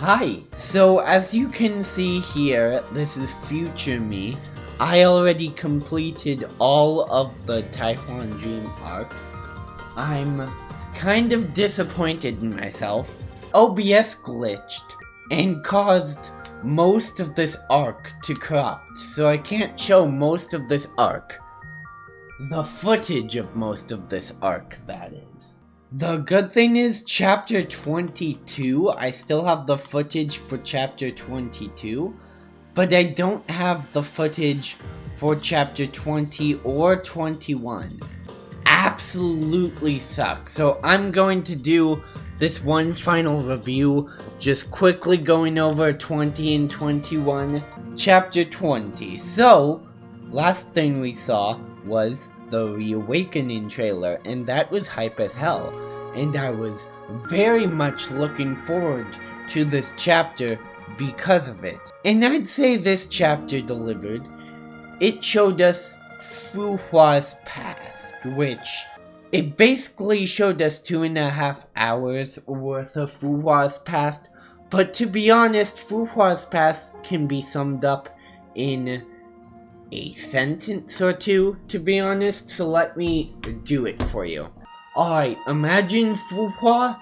Hi! So as you can see here, this is future me. I already completed all of the Taiwan Dream arc. I'm kind of disappointed in myself. OBS glitched and caused most of this arc to corrupt, so I can't show most of this arc. The footage of most of this arc, that is. The good thing is, chapter 22, I still have the footage for chapter 22, but I don't have the footage for chapter 20 or 21. Absolutely sucks. So I'm going to do this one final review, just quickly going over 20 and 21. Chapter 20. So, last thing we saw was the Reawakening trailer, and that was hype as hell. And I was very much looking forward to this chapter because of it. And I'd say this chapter delivered. It showed us Fu Hua's past, which it basically showed us 2.5 hours worth of Fu Hua's past. But to be honest, Fu Hua's past can be summed up in a sentence or two, to be honest, so let me do it for you. Alright, imagine Fu Hua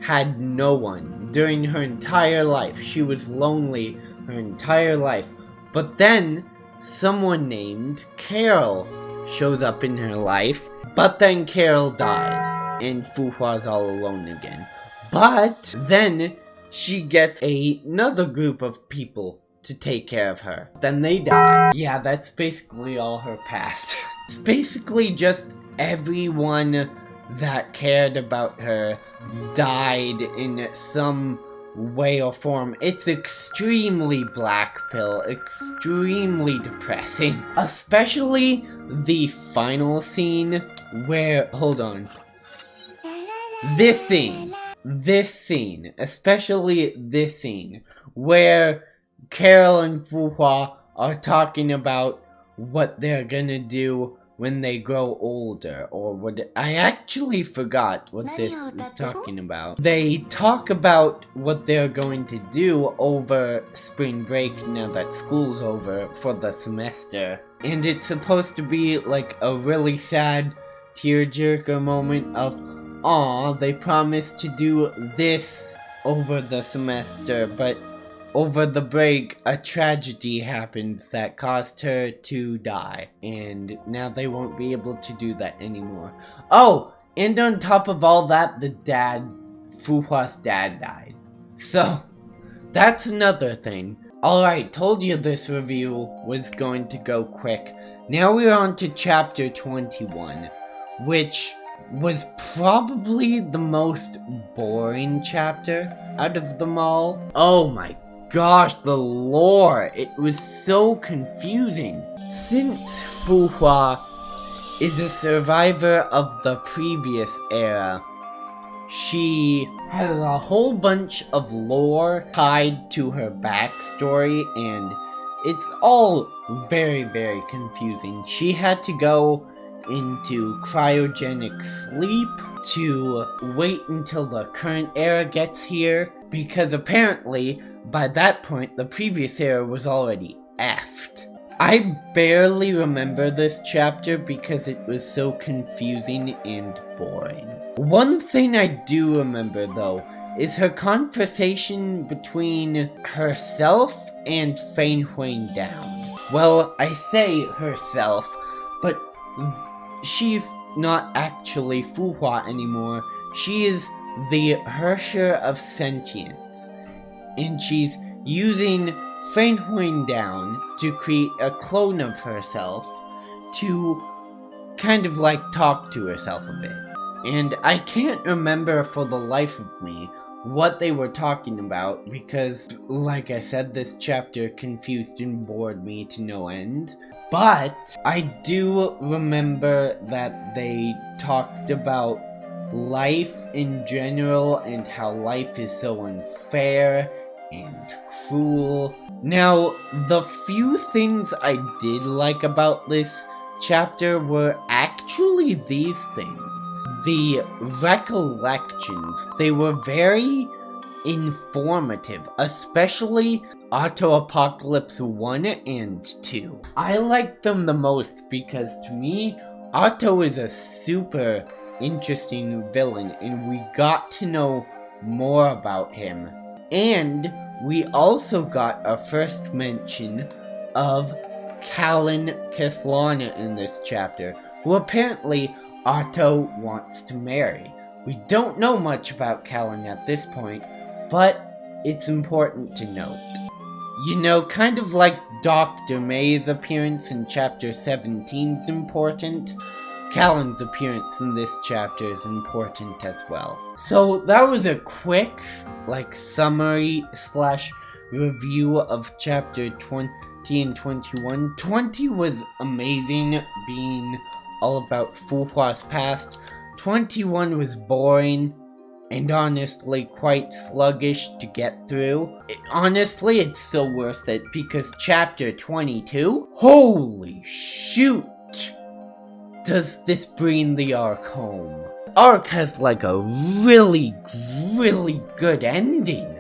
had no one during her entire life. She was lonely her entire life. But then, someone named Carol shows up in her life, but then Carol dies, and Fu Hua's all alone again. But then, she gets another group of people to take care of her. Then they die. Yeah, that's basically all her past. It's basically just everyone that cared about her died in some way or form. It's extremely black pill, extremely depressing. Especially the final scene where, hold on. This scene, especially this scene, where Carol and Fu Hua are talking about what they're gonna do when they grow older, or what I actually forgot what this is talking about. They talk about what they're going to do over spring break now that school's over for the semester. And it's supposed to be like a really sad tearjerker moment of, aw, they promised to do this over the semester, but over the break, a tragedy happened that caused her to die, and now they won't be able to do that anymore. Oh, and on top of all that, Fu Hua's dad died. So, that's another thing. Alright, told you this review was going to go quick. Now we're on to chapter 21, which was probably the most boring chapter out of them all. Oh my gosh, the lore, it was so confusing. Since Fu Hua is a survivor of the previous era, she has a whole bunch of lore tied to her backstory, and it's all very, very confusing. She had to go into cryogenic sleep to wait until the current era gets here, because apparently by that point the previous era was already effed. I barely remember this chapter because it was so confusing and boring. One thing I do remember though is her conversation between herself and Feng Huang Down. Well, I say herself, but she's not actually Fu Hua anymore. She is the Herrscher of Sentience. And she's using Feng Huang Down to create a clone of herself to kind of like talk to herself a bit. And I can't remember for the life of me what they were talking about because, like I said, this chapter confused and bored me to no end. But I do remember that they talked about life in general and how life is so unfair and cruel. Now, the few things I did like about this chapter were actually these things. The recollections, they were very informative, especially Auto Apocalypse 1 and 2. I like them the most because to me, Otto is a super interesting villain and we got to know more about him. And we also got a first mention of Callan Kislana in this chapter, who apparently Otto wants to marry. We don't know much about Callan at this point, but it's important to note. You know, kind of like Dr. May's appearance in chapter 17 is important, Callan's appearance in this chapter is important as well. So that was a quick, summary / review of chapter 20 and 21. 20 was amazing, being all about Fuhua's past. 21 was boring, and honestly quite sluggish to get through. Honestly, it's still worth it, because chapter 22, holy shoot! Does this bring the arc home? Arc has a really good ending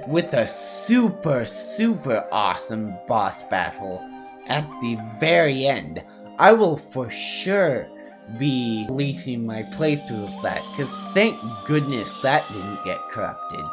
with a super awesome boss battle at the very end. I will for sure be releasing my playthrough of that, because thank goodness that didn't get corrupted.